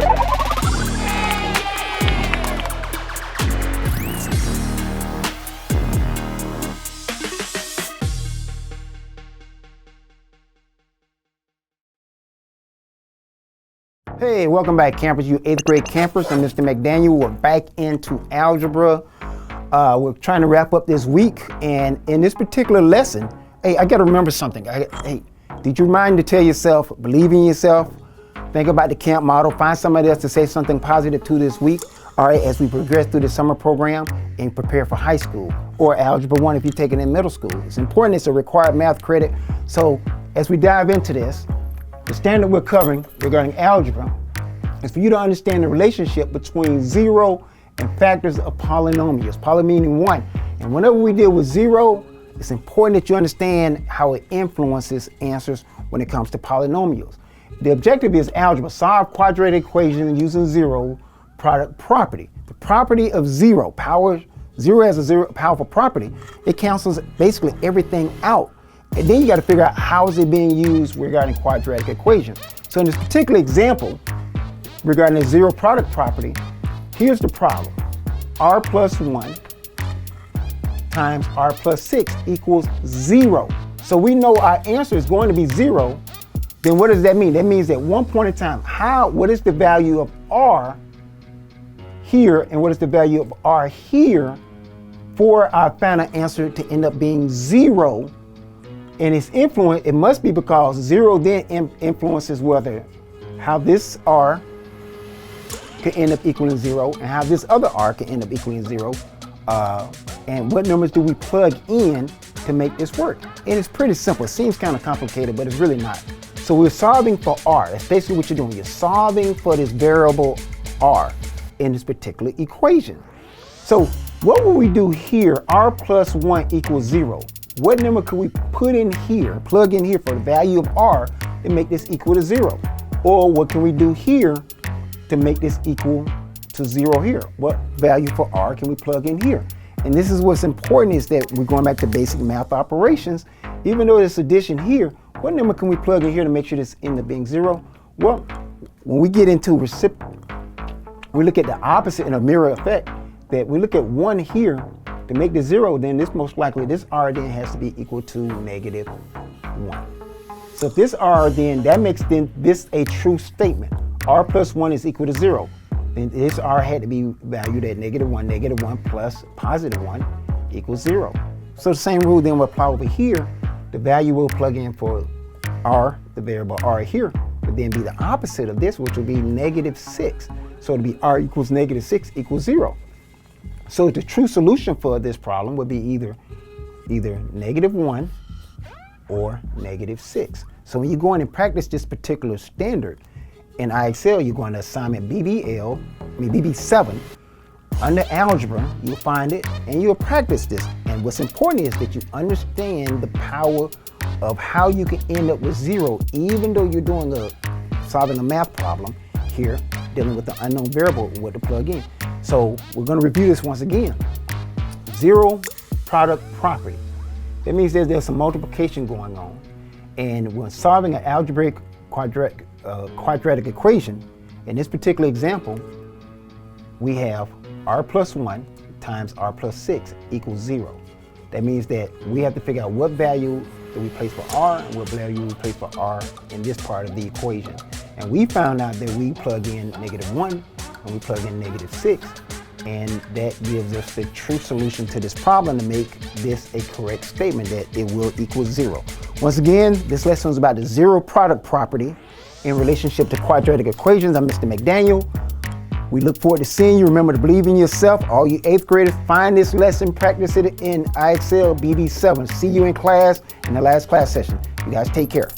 Hey, welcome back, campers, you 8th grade campers. I'm Mr. McDaniel. We're back into algebra. We're trying to wrap up this week, and in this particular lesson, hey, I got to remember something. Hey, did you mind to tell yourself, believe in yourself, think about the camp model, find somebody else to say something positive to this week, all right, as we progress through the summer program and prepare for high school or Algebra 1 if you're taking it in middle school. It's important, it's a required math credit. So as we dive into this, the standard we're covering regarding algebra is for you to understand the relationship between zero and factors of polynomials, poly meaning one. And whenever we deal with zero, it's important that you understand how it influences answers when it comes to polynomials. The objective is algebra, solve quadratic equations using zero product property. The property of zero, zero has a powerful property. It cancels basically everything out. And then you got to figure out how is it being used regarding quadratic equations. So in this particular example, regarding the zero product property, here's the problem. R plus 1 times R plus 6 equals 0. So we know our answer is going to be 0. Then what does that mean? That means at one point in time, what is the value of R here and what is the value of R here for our final answer to end up being 0? And its influence, it must be because 0 then influences how this R could end up equaling 0 and how this other R could end up equaling 0. And what numbers do we plug in to make this work? And it's pretty simple. It seems kind of complicated, but it's really not. So we're solving for R. That's basically what you're doing. You're solving for this variable R in this particular equation. So what will we do here? R plus 1 equals 0. What number could we put in here, plug in here for the value of R to make this equal to 0? Or what can we do here to make this equal to 0 here? What value for R can we plug in here? And this is what's important, is that we're going back to basic math operations. Even though there's addition here, what number can we plug in here to make sure this ends up being 0? Well, when we get into we look at the opposite in a mirror effect, that we look at 1 here. To make this 0, then this R then has to be equal to negative 1. So if this R then, that makes this a true statement. R plus 1 is equal to 0. Then this R had to be valued at negative 1 plus positive 1 equals 0. So the same rule then will apply over here. The value we'll plug in for R, the variable R here, would then be the opposite of this, which would be negative 6. So it'll be R equals negative 6 equals 0. So the true solution for this problem would be either negative 1 or negative 6. So when you go in and practice this particular standard in IXL, you're going to assignment BB7 under algebra. You'll find it and you'll practice this. And what's important is that you understand the power of how you can end up with 0, even though you're solving a math problem here, dealing with the unknown variable, what to plug in. So we're going to review this once again. Zero product property. That means there's some multiplication going on. And when solving an algebraic quadratic equation, in this particular example, we have R plus 1 times R plus 6 equals 0. That means that we have to figure out what value do we place for R and what value we place for R in this part of the equation. And we found out that we plug in negative 1 and we plug in negative 6, and that gives us the true solution to this problem to make this a correct statement that it will equal 0. Once again, this lesson is about the zero product property in relationship to quadratic equations. I'm Mr. McDaniel. We look forward to seeing you. Remember to believe in yourself. All you 8th graders, find this lesson, practice it in IXL BB7. See you in class in the last class session. You guys take care.